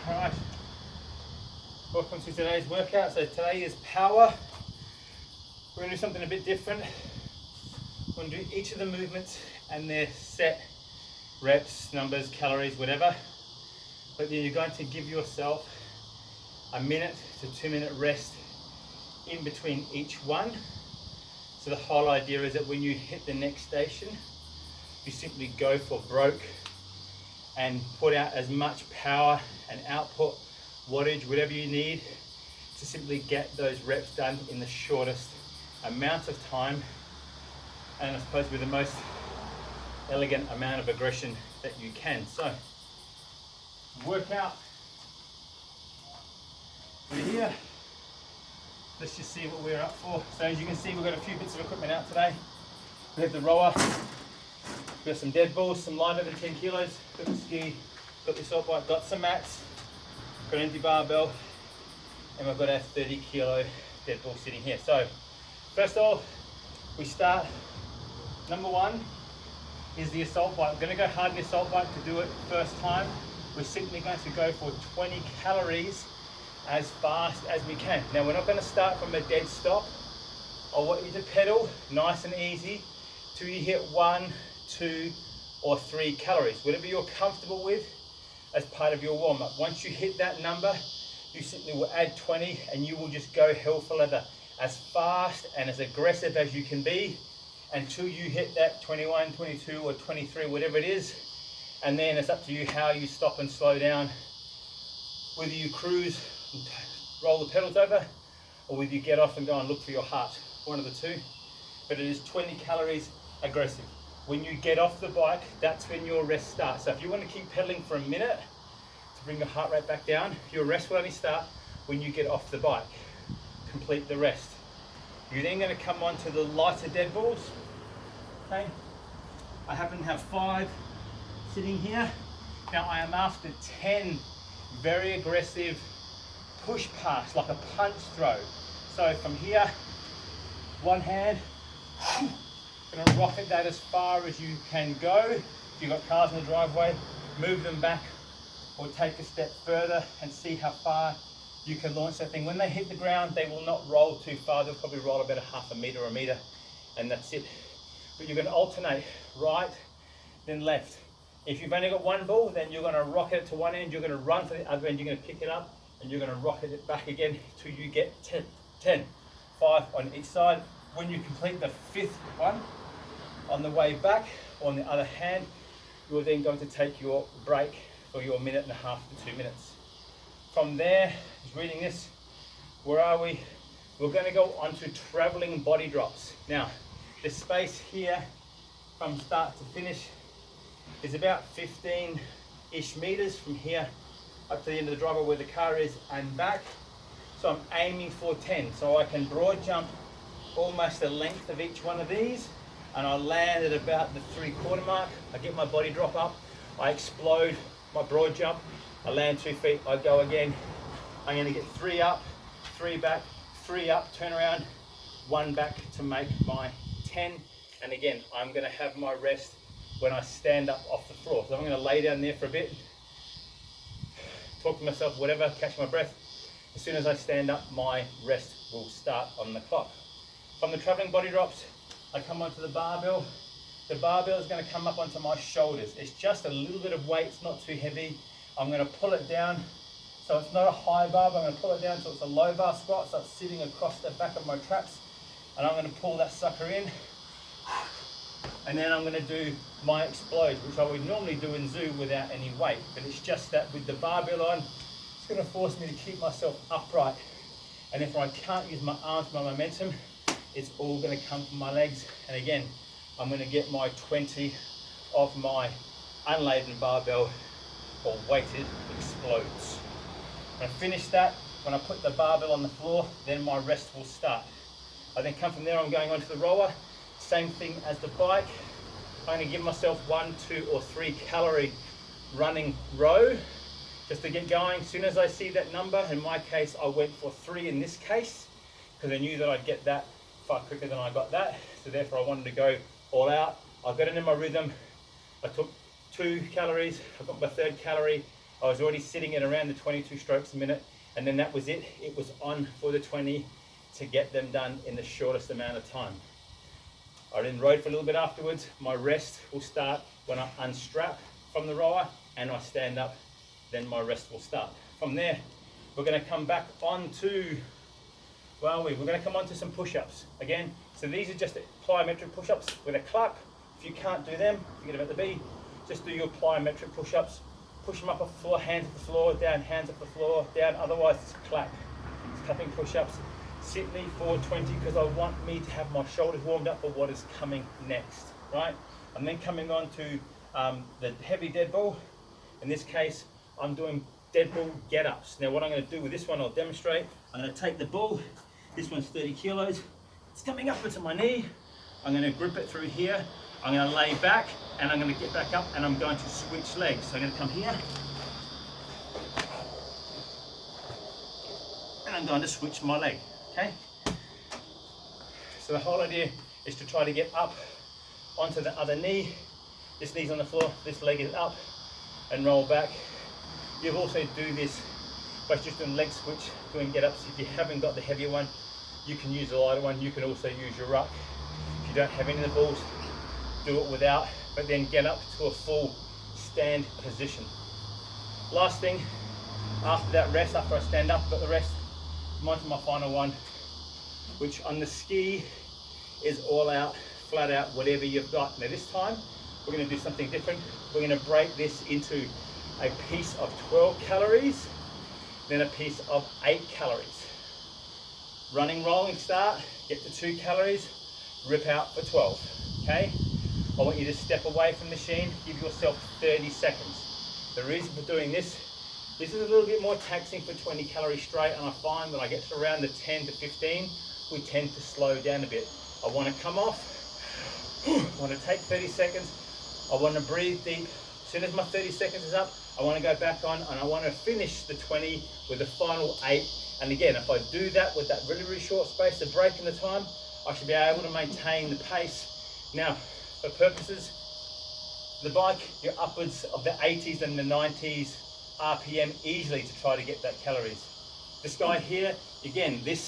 Alright, welcome to today's workout. So today is power. We're going to do something a bit different. We're going to do each of the movements and their set reps, numbers, calories, whatever. But then you're going to give yourself a minute to 2 minute rest in between each one. So the whole idea is that when you hit the next station, you simply go for broke and put out as much power and output, wattage, whatever you need to simply get those reps done in the shortest amount of time, and I suppose with the most elegant amount of aggression that you can. So workout, we're here. Let's just see what we're up for. So as you can see, we've got a few bits of equipment out today. We have the rower, we've got some dead balls, some lighter than 10 kilos, got the ski, got the assault bike, got some mats, got an empty barbell, and we've got our 30 kilo dead ball sitting here. So first of all, we start, number one is the assault bike. We're going to go hard in the assault bike to do it first time. We're simply going to go for 20 calories as fast as we can. Now we're not going to start from a dead stop. I want you to pedal nice and easy till you hit 1, 2 or 3 calories, whatever you're comfortable with as part of your warm-up. Once you hit that number, you simply will add 20 and you will just go hell for leather, as fast and as aggressive as you can be until you hit that 21, 22 or 23, whatever it is. And then it's up to you how you stop and slow down, whether you cruise and roll the pedals over, or whether you get off and go and look for your heart, one of the two. But it is 20 calories aggressive. When you get off the bike, that's when your rest starts. So if you want to keep pedaling for a minute to bring the heart rate back down, your rest will only start when you get off the bike. Complete the rest. You're then going to come on to the lighter dead balls. Okay, I happen to have 5 sitting here. Now I am after 10 very aggressive push pass, like a punch throw. So from here, one hand, going to rocket that as far as you can go. If you've got cars in the driveway, move them back or take a step further and see how far you can launch that thing. When they hit the ground, they will not roll too far. They'll probably roll about a half a meter or a meter, and that's it. But you're going to alternate right, then left. If you've only got one ball, then you're going to rocket it to one end, you're going to run to the other end, you're going to pick it up, and you're going to rocket it back again till you get 10, 5 on each side. When you complete the 5th one, on the way back, on the other hand, you're then going to take your break for your 1.5 to 2 minutes. From there, just reading this, where are we? We're going to go on to traveling body drops. Now, the space here from start to finish is about 15-ish meters from here up to the end of the driveway where the car is and back. So I'm aiming for 10. So I can broad jump almost the length of each one of these, and I land at about the 3/4 mark. I get my body drop up, I explode my broad jump, I land 2 feet, I go again. I'm going to get 3 up, 3 back, 3 up, turn around, 1 back to make my 10. And again, I'm going to have my rest when I stand up off the floor. So I'm going to lay down there for a bit, talk to myself, whatever, catch my breath. As soon as I stand up, my rest will start on the clock. From the traveling body drops, I come onto the barbell. The barbell is going to come up onto my shoulders. It's just a little bit of weight, it's not too heavy. I'm going to pull it down, so it's not a high bar, but I'm going to pull it down so it's a low bar squat, so it's sitting across the back of my traps. And I'm going to pull that sucker in. And then I'm going to do my explode, which I would normally do in zoo without any weight. But it's just that with the barbell on, it's going to force me to keep myself upright. And if I can't use my arms for my momentum, it's all going to come from my legs. And again, I'm going to get my 20 of my unladen barbell or weighted explodes. When I finish that, when I put the barbell on the floor, then my rest will start. I then come from there, I'm going onto the rower. Same thing as the bike. I'm going to give myself 1, 2 or 3 calorie running row just to get going. As soon as I see that number, in my case I went for 3 in this case because I knew that I'd get that far quicker than I got that, so therefore I wanted to go all out. I got into my rhythm, I took 2 calories, I got my 3rd calorie, I was already sitting at around the 22 strokes a minute, and then that was it. It was on for the 20 to get them done in the shortest amount of time. I then rode for a little bit afterwards. My rest will start when I unstrap from the rower and I stand up, then my rest will start. From there, we're going to come back onto, we're going to come onto some push-ups again. So these are just plyometric push-ups with a clap. If you can't do them, forget about the B, just do your plyometric push-ups. Push them up off the floor, hands off the floor, down, hands off the floor, down, otherwise it's clap. It's clapping push-ups. Sit knee forward 20 because I want me to have my shoulders warmed up for what is coming next, right? I'm then coming on to the heavy dead ball. In this case, I'm doing dead ball get-ups. Now what I'm going to do with this one, I'll demonstrate. I'm going to take the ball, this one's 30 kilos, it's coming up into my knee. I'm going to grip it through here. I'm going to lay back and I'm going to get back up and I'm going to switch legs. So I'm going to come here and I'm going to switch my leg, okay? So the whole idea is to try to get up onto the other knee. This knee's on the floor, this leg is up and roll back. You'll also do this by just doing leg switch, doing get-ups. If you haven't got the heavier one, you can use the lighter one. You can also use your ruck. If you don't have any of the balls, do it without, but then get up to a full stand position. Last thing, after that rest, after I stand up, got the rest, I'm on to my final one, which on the ski is all out, flat out, whatever you've got. Now this time, we're going to do something different. We're going to break this into a piece of 12 calories, then a piece of 8 calories. Running, rolling start, get to 2 calories, rip out for 12, okay? I want you to step away from the machine, give yourself 30 seconds. The reason for doing this is a little bit more taxing for 20 calories straight, and I find when I get to around the 10 to 15, we tend to slow down a bit. I want to come off, I want to take 30 seconds, I want to breathe deep. As soon as my 30 seconds is up, I want to go back on and I want to finish the 20 with the final 8. And again, if I do that with that really, really short space of break in the time, I should be able to maintain the pace. Now, for purposes, the bike, you're upwards of the 80s and the 90s RPM easily to try to get that calories. This guy here, again, this